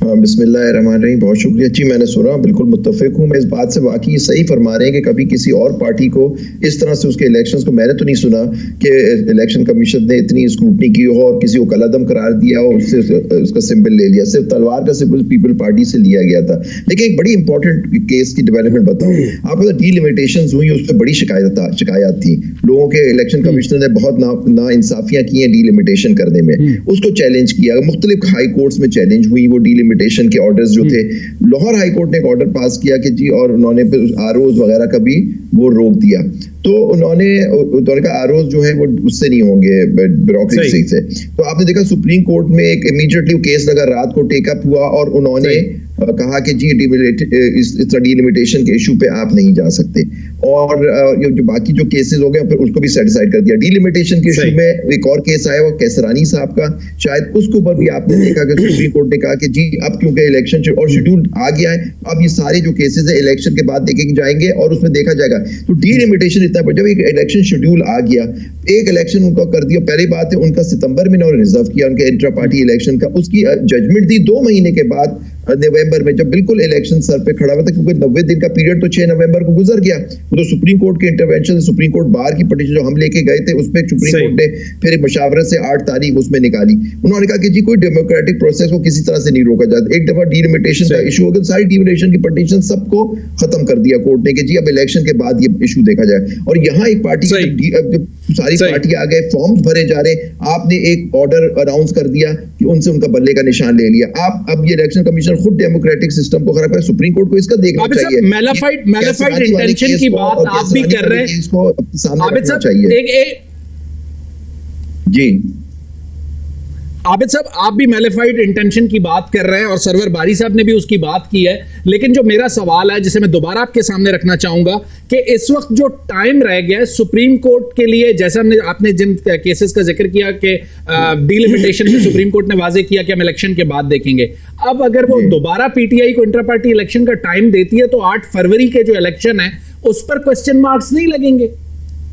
बिस्मिल्लाहिर्रहमानिर्रहीम। बहुत शुक्रिया जी, मैंने सुना, बिल्कुल मुत्तफिक हूँ मैं इस बात से। वाकई सही फरमा रहे हैं कि कभी किसी और पार्टी को इस तरह से उसके इलेक्शंस को मैंने तो नहीं सुना कि इलेक्शन कमीशन ने इतनी स्क्रूटनी की हो और किसी को कलअदम करार दिया हो, उससे उसका सिंबल ले लिया। सिर्फ तलवार का सिंबल पीपल पार्टी से लिया गया था। लेकिन एक बड़ी इंपॉर्टेंट केस की डेवलपमेंट बताऊँ आपको। डीलिमिटेशन हुई, उस पर बड़ी शिकायत थी लोगों के। इलेक्शन कमिश्नर ने बहुत ना इंसाफियां की हैं डीलिमिटेशन करने में, उसको चैलेंज किया। मुख्तलिफ हाई कोर्ट्स में चैलेंज हुई वो डीलिमिटेशन के ऑर्डर्स जो थे। लाहौर हाई कोर्ट ने एक ऑर्डर पास किया कि जी, और उन्होंने आरओज वगैरह का भी वो रोक दिया। तो उन्होंने कहा आरओज जो है वो उससे नहीं होंगे, ब्यूरोक्रेसी से। तो आपने देखा सुप्रीम कोर्ट में एक इमीडिएटली केस लगा, रात को टेकअप हुआ और उन्होंने कहा कि जी इस डीलिमिटेशन के इशू पे आप नहीं जा सकते। और जो बाकी जो केसेस हो गए फिर उसको भी सेटिसाइड कर दिया। डीलिमिटेशन के इशू में एक और केस आया वो कैसरानी साहब का, शायद उसके ऊपर भी आपने देखा कि सुप्रीम कोर्ट ने कहा कि जी अब क्योंकि इलेक्शन और शेड्यूल आ गया है, अब ये सारे जो केसेस है इलेक्शन के बाद देखे जाएंगे और उसमें देखा जाएगा। तो डीलिमिटेशन इतना, जब एक इलेक्शन शेड्यूल आ गया, एक इलेक्शन उनका कर दिया। पहली बात है उनका सितंबर में उन्होंने रिजर्व किया उनके इंट्रा पार्टी इलेक्शन का, उसकी जजमेंट दी 2 महीने के बाद नवंबर में, जब बिल्कुल इलेक्शन सर पे खड़ा हुआ था, क्योंकि 90 दिन का पीरियड तो 6 नवंबर को गुजर गया। तो सुप्रीम कोर्ट के इंटरवेंशन, सुप्रीम कोर्ट बार की पटिशन जो हम लेके गए थे उस पर सुप्रीम कोर्ट ने फिर मशावरत से 8 तारीख उसमें निकाली। उन्होंने कहा कि जी कोई डेमोक्रेटिक प्रोसेस को किसी तरह से नहीं रोका जाता। एक दफा डीलिमिटेशन का इशू हो गया, सारी डीलिमिटेशन की पटिशन सबको खत्म कर दिया कोर्ट ने कि जी अब इलेक्शन के बाद ये इशू देखा जाए। और यहाँ एक पार्टी सारी पार्टी आ गए, फॉर्म्स भरे जा रहे, आपने एक ऑर्डर अनाउंस कर दिया कि उनसे उनका बल्ले का निशान ले लिया। आप अब ये इलेक्शन कमीशन खुद डेमोक्रेटिक सिस्टम को खराब कर, सुप्रीम कोर्ट को इसका देखना चाहिए। मैलिफाइड इंटेंशन की बात आप भी कर रहे हैं, इसको सामने रखना चाहिए। जी आबिद साहब, आप भी मैलिफाइड इंटेंशन की बात कर रहे हैं और सरवर बारी साहब ने भी उसकी बात की है। लेकिन जो मेरा सवाल है जिसे मैं दोबारा आपके सामने रखना चाहूंगा कि इस वक्त जो टाइम रह गया है सुप्रीम कोर्ट के लिए, जैसा आपने जिन केसेस का जिक्र किया कि डीलिमिटेशन में सुप्रीम कोर्ट ने वाजे किया कि हम इलेक्शन के बाद देखेंगे, अब अगर वो दोबारा पीटीआई को इंटर पार्टी इलेक्शन का टाइम देती है तो 8 फरवरी के जो इलेक्शन है उस पर क्वेश्चन मार्क्स नहीं लगेंगे?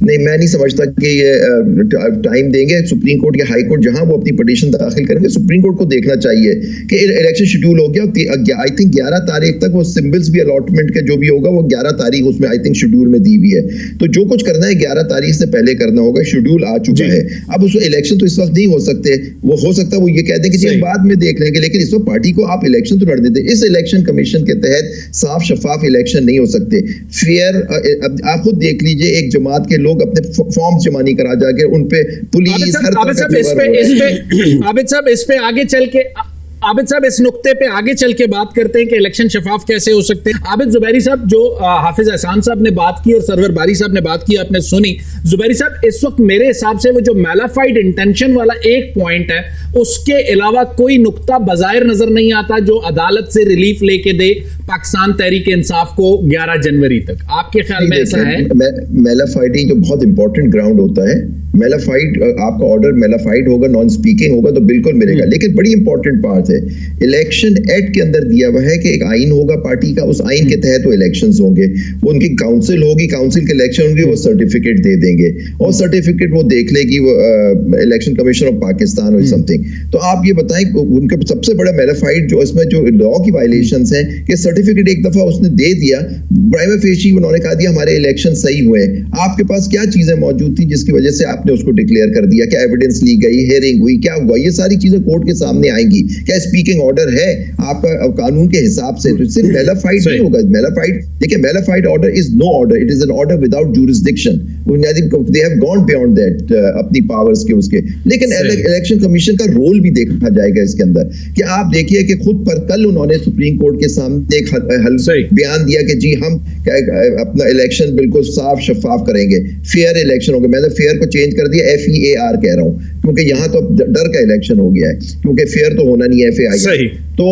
नहीं, मैं नहीं समझता कि ये टाइम देंगे। सुप्रीम कोर्ट या हाई कोर्ट जहां वो अपनी पिटीशन दाखिल करेंगे, सुप्रीम कोर्ट को देखना चाहिए कि इलेक्शन शेड्यूल हो गया। आई थिंक 11 तारीख तक वो सिंबल्स भी अलॉटमेंट के जो भी होगा वो 11 तारीख उसमें आई थिंक शेड्यूल में दी हुई है। तो जो कुछ करना है 11 तारीख से पहले करना होगा। शेड्यूल आ चुका है। अब उस इलेक्शन तो इस वक्त नहीं हो सकते। वो हो सकता है वो ये कहते हैं कि जी हम बाद में देख लेंगे, लेकिन इस वक्त पार्टी को आप इलेक्शन तो लड़ने दें। इस इलेक्शन कमीशन के तहत साफ शफाफ इलेक्शन नहीं हो सकते। फेयर, आप खुद देख लीजिए, एक जमात के लोग अपने फॉर्म जमा नहीं करा जाके उन पे पुलिस हर तरह का आबिद साहब इस पे आगे चल के आबिद साहब इस नुक्ते पे आगे चल के बात करते हैं कि इलेक्शन शफाफ कैसे हो सकते हैं। आबिद जुबैरी साहब, जो हाफिज एहसान साहब ने बात की और सरवर बारी साहब ने बात की, आपने सुनी। जुबैरी साहब, इस वक्त मेरे हिसाब से वो जो मैलाफाइड इंटेंशन वाला एक पॉइंट है, उसके अलावा कोई नुक्ता बजायर नजर नहीं आता जो अदालत से रिलीफ लेके दे पाकिस्तान तहरीक इंसाफ को 11 जनवरी तक। आपके ख्याल में ऐसा है? मैलाफाइडिंग जो बहुत इंपॉर्टेंट ग्राउंड होता है, मैलाफाइड आपका ऑर्डर मैलाफाइड होगा, नॉन स्पीकिंग होगा तो बिल्कुल मिलेगा। लेकिन बड़ी इंपॉर्टेंट बात है, इलेक्शन एक्ट के अंदर दिया हुआ है कि एक आइन होगा पार्टी का, उस आइन के तहत वो इलेक्शंस होंगे। वो उनकी काउंसिल होगी, काउंसिल के इलेक्शन होंगे, वो सर्टिफिकेट दे देंगे और सर्टिफिकेट वो देख लेगी वो इलेक्शन कमीशन ऑफ पाकिस्तान और समथिंग। तो आप ये बताएं उनका सबसे बड़ा मैलाफाइड जो इसमें जो लॉ की वायलेशंस हैं कि सर्टिफिकेट एक दफा उसने दे दिया, प्राइमा फेशी उन्होंने कहा दिया हमारे इलेक्शन सही हुए। आपके पास क्या चीजें मौजूद थी जिसकी वजह से आपने उसको डिक्लेयर कर दिया? क्या एविडेंस ली गई, हेयरिंग हुई, क्या हुआ? ये सारी चीजें कोर्ट के सामने आएंगी। क्या स्पीकिंग ऑर्डर है आपका कानून के हिसाब से? तो सिर्फ मैलाफाइड नहीं होगा। मैलाफाइड, देखिए, malafide order is no order, it is an order without jurisdiction. They have gone beyond that अपनी पावर्स के उसके। लेकिन इलेक्शन कमीशन का रोल भी देखा जाएगा इसके अंदर कि आप देखिए कि खुद पर कल उन्होंने सुप्रीम कोर्ट के सामने एक बयान दिया कि जी हम अपना इलेक्शन बिल्कुल साफ शफाफ करेंगे, फेयर इलेक्शन होगा। मैंने फेयर को चेंज कर दिया, FEAR कह रहा हूं, क्योंकि यहां तो डर का इलेक्शन हो गया है, क्योंकि फेयर तो होना नहीं है, FAI। तो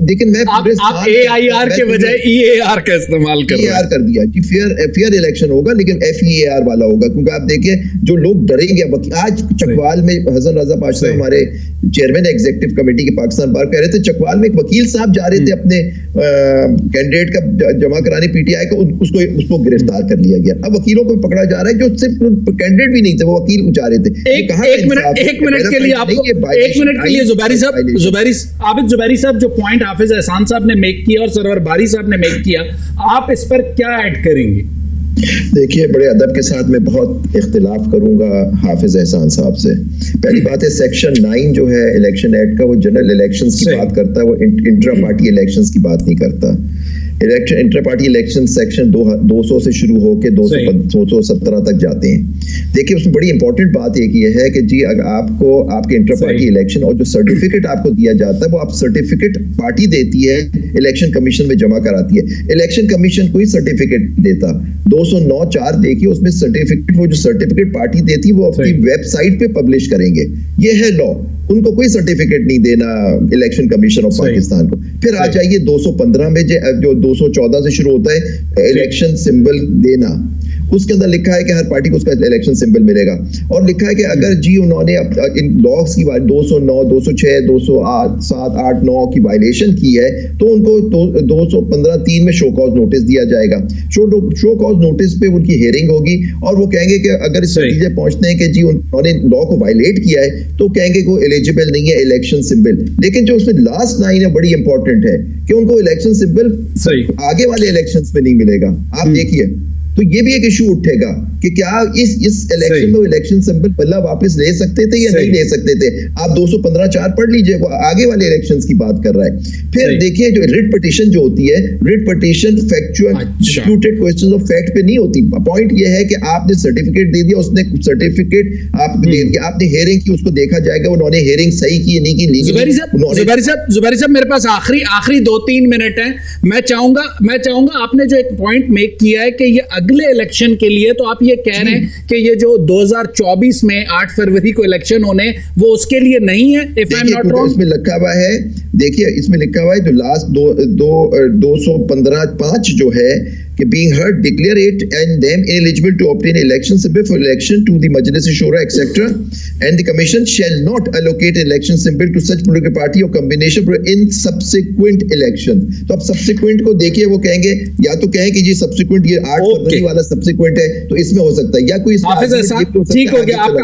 लेकिन मैं आप AIR के बजाय EAR का इस्तेमाल कर दिया कि फेयर इलेक्शन होगा, लेकिन FEAR वाला होगा। क्योंकि आप देखिए जो लोग डरेंगे, आज चकवाल में हसन रजा पाशा हमारे चेयरमैन एग्जीक्यूटिव कमेटी के पाकिस्तान बार कह रहे थे, चकवाल में एक वकील साहब जा रहे थे अपने कैंडिडेट का जमा कराने PTI को, उसको गिरफ्तार कर लिया गया। अब वकीलों को पकड़ा जा रहा है जो सिर्फ कैंडिडेट भी नहीं थे, वो वकील जा रहे थे। एक मिनट एक मिनट के लिए आपको, एक मिनट के लिए जुबैरी साहब, आबिद जुबैरी साहब, जो पॉइंट हाफिज एहसान साहब ने मेक किया और सरवर बारी साहब ने मेक किया, आप इस पर क्या ऐड करेंगे? देखिए, बड़े अदब के साथ मैं बहुत इख्तिलाफ करूंगा हाफिज एहसान साहब से। पहली बात है, सेक्शन 9 जो है इलेक्शन एक्ट का, वो जनरल इलेक्शंस की बात करता है, वो इंट्रा पार्टी इलेक्शंस की बात नहीं करता। Election inter party election section 200 से शुरू होकर 217 तक जाते हैं। देखिए, उसमें बड़ी इंपॉर्टेंट बात एक ये है कि जी अगर आपको आपके इंटर पार्टी इलेक्शन और जो सर्टिफिकेट आपको दिया जाता है, वो आप सर्टिफिकेट पार्टी देती है, इलेक्शन कमीशन में जमा कराती है। इलेक्शन कमीशन कोई सर्टिफिकेट देता 209(4) देखिए उसमें सर्टिफिकेट, वो जो सर्टिफिकेट पार्टी देती है वो अपनी वेबसाइट पे पब्लिश करेंगे। ये है लॉ, उनको कोई सर्टिफिकेट नहीं देना इलेक्शन कमीशन ऑफ पाकिस्तान को। फिर आ जाइए 215 में जो 214 से शुरू होता है इलेक्शन सिंबल देना, उसके अंदर लिखा है कि हर पार्टी को उसका इलेक्शन सिंबल मिलेगा, और लिखा है कि अगर जी उन्होंने इन लॉस की 209, 206, 208, 7, 8, 9 की वायलेशन की है तो उनको 215(3) में शो कॉज नोटिस दिया जाएगा। शो कॉज नोटिस पे उनकी हियरिंग होगी और वो कहेंगे कि अगर इस नतीजे पहुंचते हैं कि जी उन्होंने लॉ को वायलेट किया है तो कहेंगे कि वो एलिजिबल नहीं है इलेक्शन सिंबल। लेकिन जो उसमें लास्ट लाइन है बड़ी इंपॉर्टेंट है कि उनको इलेक्शन सिंबल आगे वाले इलेक्शन में नहीं मिलेगा। आप देखिए, तो ये भी एक इशू उठेगा कि क्या इस इलेक्शन में इलेक्शन सिंबल बल्ला वापस ले सकते थे या नहीं ले सकते थे। आप 215(4) पढ़ लीजिए, वो आगे वाले इलेक्शंस की बात कर रहा है। फिर देखिए, जो रिट पिटीशन जो होती है, writ petition factual disputed questions of fact पे नहीं होती। पॉइंट ये है कि आपने सर्टिफिकेट दे दिया, उसने सर्टिफिकेट आपको दे दिया, आपने हियरिंग की, उसको देखा जाएगा उन्होंने हियरिंग सही की नहीं की। जुबैरी साहब मेरे पास आखिरी 2-3 मिनट है। मैं चाहूंगा आपने जो एक पॉइंट मेक किया है कि ये अगले इलेक्शन के लिए, तो आप ये कह रहे हैं कि ये जो 2024 में 8 फरवरी को इलेक्शन होने, वो उसके लिए नहीं है, if I am not wrong. इसमें लिखा हुआ है, देखिए इसमें लिखा हुआ है जो लास्ट 215(5) जो है कि being heard declare it and them ineligible to obtain election symbol for election to the Majlis Shura etc. and the commission shall not allocate election symbol to such political party or combination in subsequent election। तो अब subsequent को देखिए, वो कहेंगे या तो कहें कि जी subsequent ये 8 फरवरी वाला subsequent है तो इसमें हो सकता है, या कोई ठीक हो गया आपका